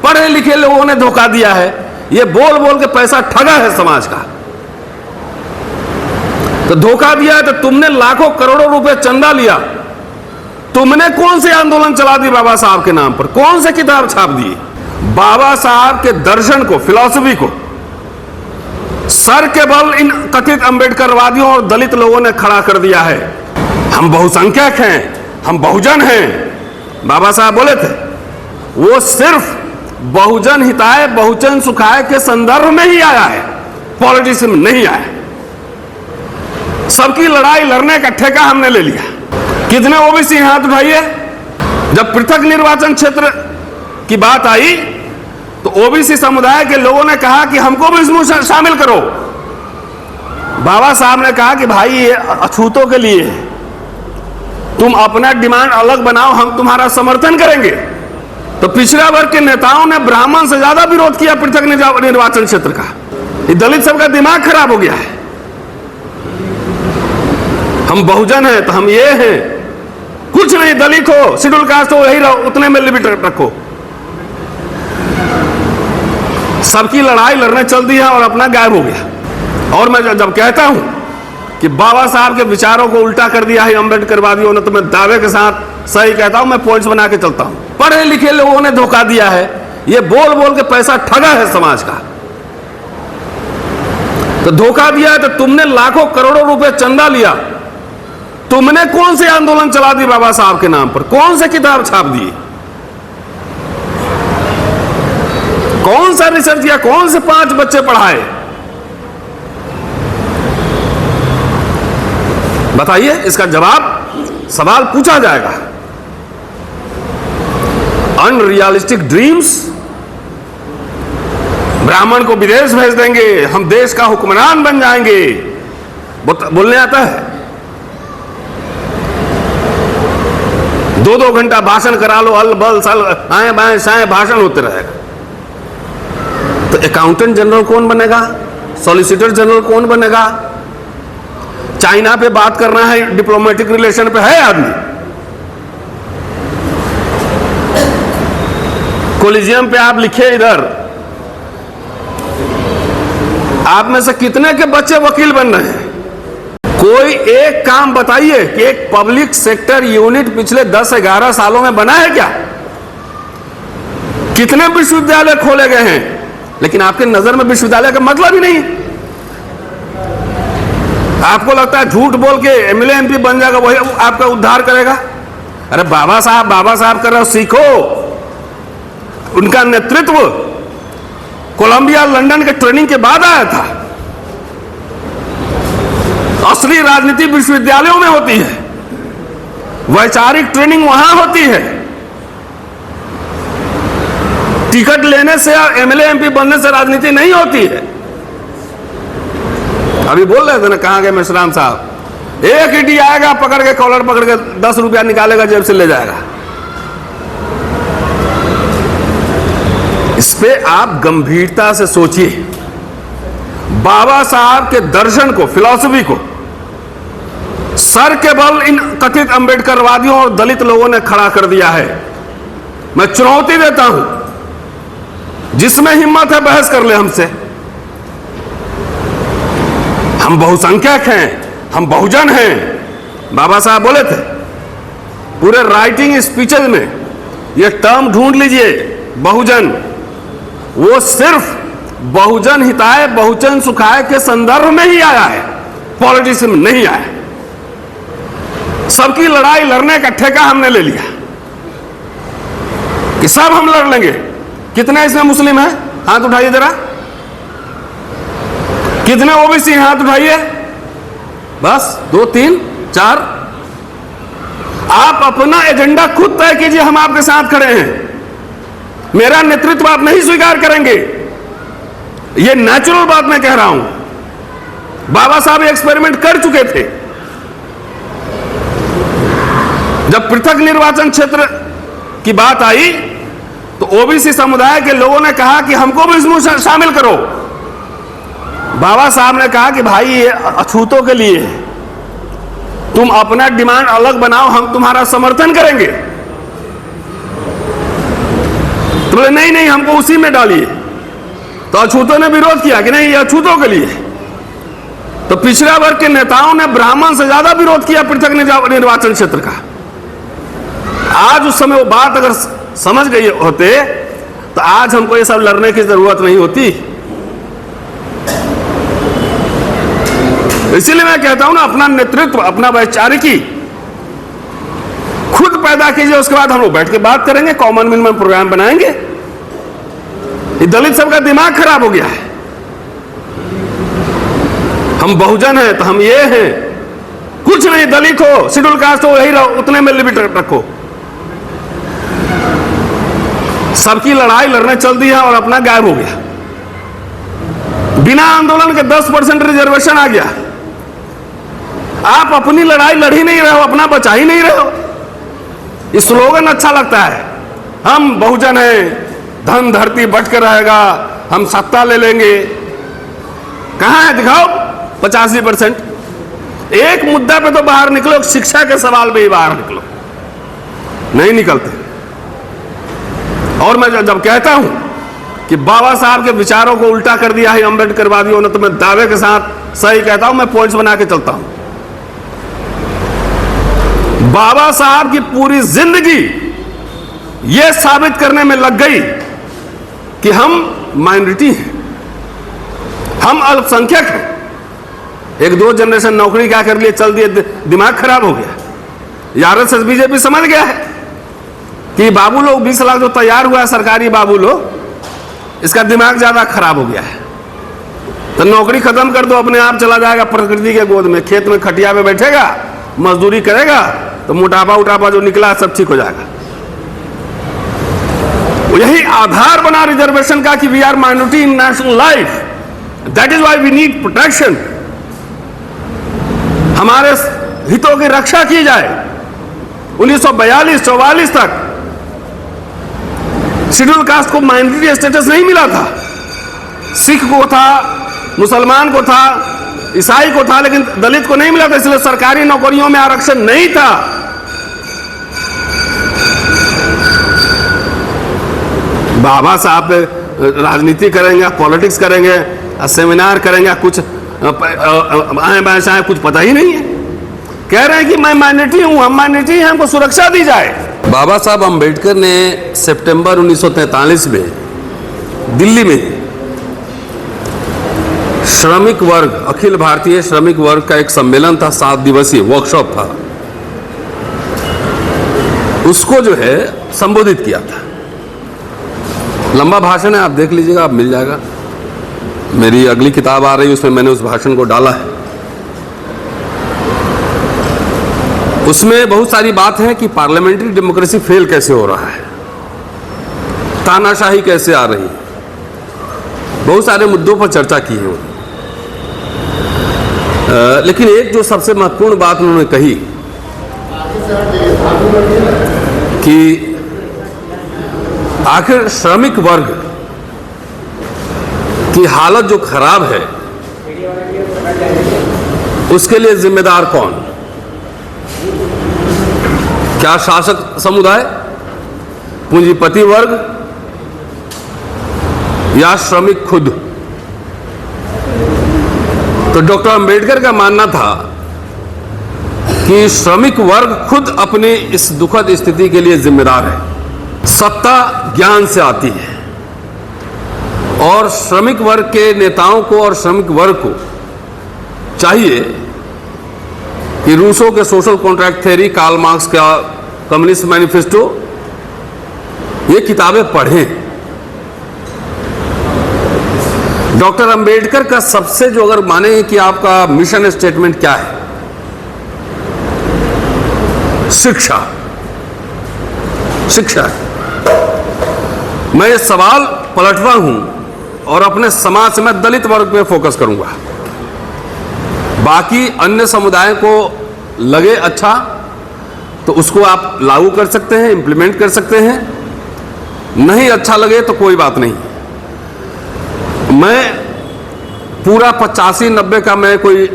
पढ़े लिखे लोगों ने धोखा दिया है, ये बोल बोल के पैसा ठगा है समाज का। तो धोखा दिया है तो तुमने लाखों करोड़ों रुपए चंदा लिया, तुमने कौन सी आंदोलन चला दी बाबा साहब के नाम पर, कौन से किताब छाप दी? बाबा साहब के दर्शन को, फिलॉसफी को सर के बल इन कथित अंबेडकरवादियों और दलित लोगों ने खड़ा कर दिया है। हम बहुसंख्यक हैं, हम बहुजन हैं, बाबा साहब बोले थे। वो सिर्फ बहुजन हिताय बहुजन सुखाय के संदर्भ में ही आया है, पॉलिटिक्स में नहीं आया। सबकी लड़ाई लड़ने का ठेका हमने ले लिया। कितने ओबीसी हाथ उठाइए। जब पृथक निर्वाचन क्षेत्र की बात आई तो ओबीसी समुदाय के लोगों ने कहा कि हमको भी इसमें शामिल करो। बाबा साहब ने कहा कि भाई ये अछूतों के लिए है, तुम अपना डिमांड अलग बनाओ, हम तुम्हारा समर्थन करेंगे। तो पिछड़ा वर्ग के नेताओं ने ब्राह्मण से ज्यादा विरोध किया पृथक निर्वाचन क्षेत्र का। ये दलित सबका दिमाग खराब हो गया है। हम बहुजन हैं तो हम ये हैं, कुछ नहीं, दलित हो, शेड्यूल कास्ट हो, यही रहो, उतने में लिमिट रखो। सबकी लड़ाई लड़ने चल दी है और अपना गायब हो गया। और मैं जब कहता हूं कि बाबा साहब के विचारों को उल्टा कर दिया है अंबेडकरवादियों ने, तो मैं दावे के साथ सही कहता हूं, मैं पॉइंट्स बना के चलता हूं। पढ़े लिखे लोगों ने धोखा दिया है, ये बोल बोल के पैसा ठगा है समाज का। तो धोखा दिया है तो तुमने लाखों करोड़ों रुपए चंदा लिया, तुमने कौन सी आंदोलन चला दी बाबा साहब के नाम पर, कौन से किताब छाप दी, कौन सा रिसर्च किया, कौन से 5 बच्चे पढ़ाए, बताइए। इसका जवाब सवाल पूछा जाएगा। अनरियलिस्टिक ड्रीम्स, ब्राह्मण को विदेश भेज देंगे, हम देश का हुक्मरान बन जाएंगे, बोलने आता है। 2-2 घंटा भाषण करा लो, अल बल सल आए बाएं साए भाषण होते रहेगा। तो अकाउंटेंट जनरल कौन बनेगा, सॉलिसिटर जनरल कौन बनेगा? चाइना पे बात करना है, डिप्लोमेटिक रिलेशन पे है आदमी, कोलिजियम पे आप लिखे इधर, आप में से कितने के बच्चे वकील बन रहे हैं? कोई एक काम बताइए कि एक पब्लिक सेक्टर यूनिट पिछले 10-11 सालों में बना है क्या? कितने विश्वविद्यालय खोले गए हैं, लेकिन आपके नजर में विश्वविद्यालय का मतलब ही नहीं। आपको लगता है झूठ बोल के एमएलए एमपी बन जाएगा, वही आपका उद्धार करेगा। अरे बाबा साहब कर रहे हो, सीखो। उनका नेतृत्व कोलंबिया लंदन के ट्रेनिंग के बाद आया था। असली राजनीति विश्वविद्यालयों में होती है, वैचारिक ट्रेनिंग वहां होती है। टिकट लेने से और एमएलए एमपी बनने से राजनीति नहीं होती है। अभी बोल रहे थे ना, कहां गए मेश्राम साहब? एक ईडी आएगा, पकड़ के कॉलर पकड़ के 10 रुपया निकालेगा, जेब से ले जाएगा। इस पे आप गंभीरता से सोचिए। बाबा साहब के दर्शन को, फिलॉसफी को सर के बल इन कथित अंबेडकरवादियों और दलित लोगों ने खड़ा कर दिया है। मैं चुनौती देता हूं, जिसमें हिम्मत है बहस कर ले हमसे। हम बहुसंख्यक हैं, हम बहुजन हैं, बाबा साहब बोले थे। पूरे राइटिंग स्पीचेज में ये टर्म ढूंढ लीजिए, बहुजन। वो सिर्फ बहुजन हिताय बहुजन सुखाय के संदर्भ में ही आया है, पॉलिटिक्स में नहीं आया। सबकी लड़ाई लड़ने का ठेका हमने ले लिया कि सब हम लड़ लेंगे। कितने इसमें मुस्लिम हैं? हाथ उठाइए जरा। कितने ओबीसी हैं? हाथ उठाइए। बस 2, 3, 4। आप अपना एजेंडा खुद तय कीजिए, हम आपके साथ खड़े हैं। मेरा नेतृत्व आप नहीं स्वीकार करेंगे, यह नेचुरल बात मैं कह रहा हूं। बाबा साहब एक्सपेरिमेंट कर चुके थे। जब पृथक निर्वाचन क्षेत्र की बात आई तो ओबीसी समुदाय के लोगों ने कहा कि हमको भी इसमें शामिल करो। बाबा साहब ने कहा कि भाई ये अछूतों के लिए है, तुम अपना डिमांड अलग बनाओ, हम तुम्हारा समर्थन करेंगे। तो बोले नहीं नहीं हमको उसी में डालिए। तो अछूतों ने विरोध किया कि नहीं ये अछूतों के लिए। तो पिछड़ा वर्ग के नेताओं ने ब्राह्मण से ज्यादा विरोध किया पृथक निर्वाचन क्षेत्र का। आज उस समय वो बात अगर समझ गए होते तो आज हमको ये सब लड़ने की जरूरत नहीं होती। इसीलिए मैं कहता हूं ना, अपना नेतृत्व, अपना वैचारिकी खुद पैदा कीजिए, उसके बाद हम लोग बैठ के बात करेंगे, कॉमन मिनिमम प्रोग्राम बनाएंगे। ये दलित सबका दिमाग खराब हो गया है। हम बहुजन हैं तो हम ये हैं, कुछ नहीं, दलित हो, शेड्यूल कास्ट हो, यही रहो, उतने में लिमिट रखो। सबकी लड़ाई लड़ने चल दी है और अपना गायब हो गया। बिना आंदोलन के 10% रिजर्वेशन आ गया। आप अपनी लड़ाई लड़ ही नहीं रहे हो, अपना बचा ही नहीं रहे हो। ये स्लोगन अच्छा लगता है, हम बहुजन हैं, धन धरती बट के रहेगा, हम सत्ता ले लेंगे। कहां है दिखाओ 85%। एक मुद्दा पे तो बाहर निकलो, शिक्षा के सवाल पे ही बाहर निकलो, नहीं निकलते। और मैं जब कहता हूं कि बाबा साहब के विचारों को उल्टा कर दिया है अम्बेडकरवादियों ने, तो मैं दावे के साथ सही कहता हूं, मैं पॉइंट्स बना के चलता हूं। बाबा साहब की पूरी जिंदगी यह साबित करने में लग गई कि हम माइनॉरिटी हैं, हम अल्पसंख्यक हैं। एक दो जनरेशन नौकरी क्या कर लिए, चल दिए, दिमाग खराब हो गया। आरएसएस बीजेपी समझ गया है कि बाबू लोग 20 लाख जो तैयार हुआ है सरकारी बाबू लोग, इसका दिमाग ज्यादा खराब हो गया है। तो नौकरी खत्म कर दो, अपने आप चला जाएगा प्रकृति के गोद में, खेत में खटिया में बैठेगा, मजदूरी करेगा, तो मोटापा उटापा जो निकला सब ठीक हो जाएगा। यही आधार बना रिजर्वेशन का कि we are minority in national life, that is why we need protection. हमारे हितों की रक्षा की जाए। 1942-44 तक शेड्यूल कास्ट को माइनॉरिटी स्टेटस नहीं मिला था। सिख को था, मुसलमान को था, ईसाई को था, लेकिन दलित को नहीं मिला था, इसलिए सरकारी नौकरियों में आरक्षण नहीं था। बाबा साहब राजनीति करेंगे, पॉलिटिक्स करेंगे, सेमिनार करेंगे, कुछ आए बाएं कुछ पता ही नहीं है। कह रहे हैं कि मैं माइनॉरिटी हूं, हम माइनॉरिटी हैं, हमको सुरक्षा दी जाए। बाबा साहब अंबेडकर ने सितंबर 1943 में दिल्ली में श्रमिक वर्ग, अखिल भारतीय श्रमिक वर्ग का एक सम्मेलन था, 7 दिवसीय वर्कशॉप था, उसको जो है संबोधित किया था। लंबा भाषण है, आप देख लीजिएगा, आप मिल जाएगा। मेरी अगली किताब आ रही है, उसमें मैंने उस भाषण को डाला है। उसमें बहुत सारी बात है कि पार्लियामेंट्री डेमोक्रेसी फेल कैसे हो रहा है, तानाशाही कैसे आ रही है, बहुत सारे मुद्दों पर चर्चा की है। लेकिन एक जो सबसे महत्वपूर्ण बात उन्होंने कही कि आखिर श्रमिक वर्ग की हालत जो खराब है उसके लिए जिम्मेदार कौन? क्या शासक समुदाय, पूंजीपति वर्ग या श्रमिक खुद? तो डॉक्टर अंबेडकर का मानना था कि श्रमिक वर्ग खुद अपनी इस दुखद स्थिति के लिए जिम्मेदार है। सत्ता ज्ञान से आती है और श्रमिक वर्ग के नेताओं को और श्रमिक वर्ग को चाहिए कि रूसो के social contract theory, Karl Marx का कम्युनिस्ट मैनिफेस्टो, ये किताबें पढ़ें। डॉक्टर अंबेडकर का सबसे जो अगर माने कि आपका मिशन स्टेटमेंट क्या है, शिक्षा, शिक्षा। मैं ये सवाल पलटवा हूं और अपने समाज से मैं दलित वर्ग पे फोकस करूंगा। बाकी अन्य समुदाय को लगे अच्छा तो उसको आप लागू कर सकते हैं, इंप्लीमेंट कर सकते हैं, नहीं अच्छा लगे तो कोई बात नहीं। मैं पूरा 85-90 का मैं कोई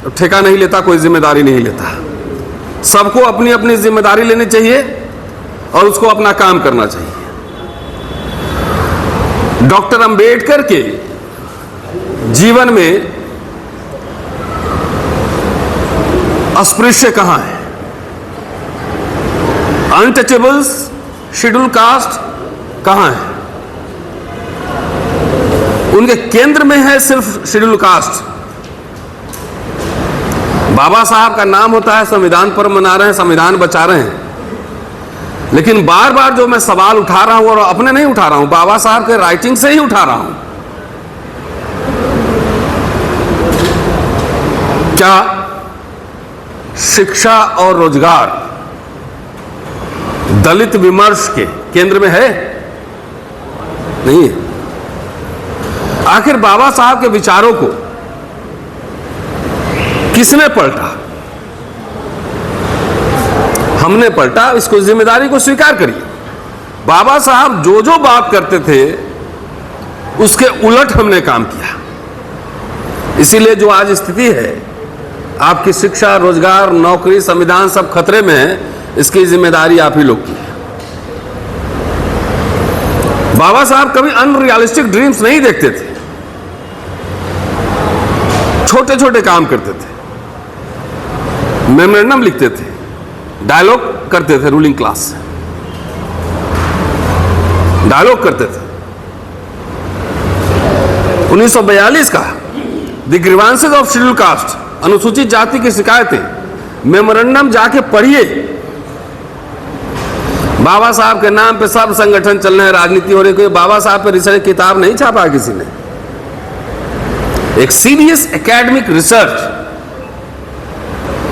ठेका नहीं लेता, कोई जिम्मेदारी नहीं लेता। सबको अपनी अपनी जिम्मेदारी लेनी चाहिए और उसको अपना काम करना चाहिए। डॉक्टर अंबेडकर के जीवन में अस्पृश्य कहां है? अनटचेबल्स, शेड्यूल कास्ट कहां है? उनके केंद्र में है सिर्फ शेड्यूल कास्ट। बाबा साहब का नाम होता है, संविधान पर मना रहे हैं, संविधान बचा रहे हैं, लेकिन बार बार जो मैं सवाल उठा रहा हूं, और अपने नहीं उठा रहा हूं, बाबा साहब के राइटिंग से ही उठा रहा हूं, क्या शिक्षा और रोजगार दलित विमर्श के केंद्र में है? नहीं है। आखिर बाबा साहब के विचारों को किसने पलटा? हमने पलटा। इसको जिम्मेदारी को स्वीकार करिए। बाबा साहब जो जो बात करते थे उसके उलट हमने काम किया। इसीलिए जो आज स्थिति है, आपकी शिक्षा, रोजगार, नौकरी, संविधान सब खतरे में है, इसकी जिम्मेदारी आप ही लोग की है। बाबा साहब कभी अनरियलिस्टिक ड्रीम्स नहीं देखते थे, छोटे छोटे काम करते थे, मेमोरेंडम लिखते थे, डायलॉग करते थे, रूलिंग क्लास से डायलॉग करते थे। 1942 का the grievances of schedule caste, अनुसूचित जाति की शिकायतें, मेमोरेंडम जाके पढ़िए। बाबा साहब के नाम पे सब संगठन चल रहे हैं, राजनीति हो रही है। बाबा साहब पे रिसर्च किताब नहीं छापा किसी ने। एक सीरियस एकेडमिक रिसर्च,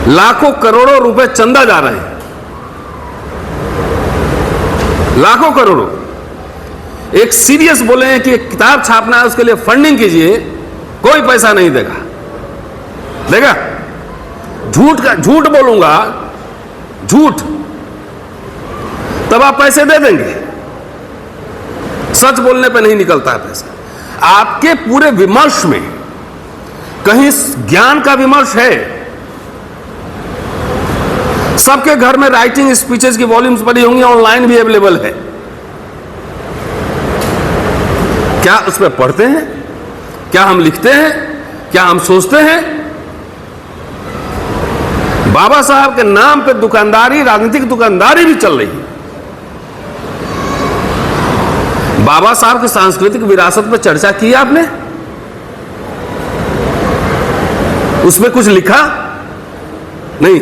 लाखों करोड़ों रुपए चंदा जा रहे हैं, लाखों करोड़ों। एक सीरियस बोले हैं कि एक किताब छापना है, उसके लिए फंडिंग कीजिए, कोई पैसा नहीं देगा। देगा? झूठ बोलूंगा, झूठ, तब आप पैसे दे देंगे। सच बोलने पे नहीं निकलता है पैसा। आपके पूरे विमर्श में कहीं ज्ञान का विमर्श है? सबके घर में राइटिंग स्पीचेस की वॉल्यूम्स पड़ी होंगी, ऑनलाइन भी अवेलेबल है। क्या उस पर पढ़ते हैं? क्या हम लिखते हैं? क्या हम सोचते हैं? बाबा साहब के नाम पे दुकानदारी, राजनीतिक दुकानदारी भी चल रही है। बाबा साहब की सांस्कृतिक विरासत पर चर्चा की आपने? उसमें कुछ लिखा? नहीं।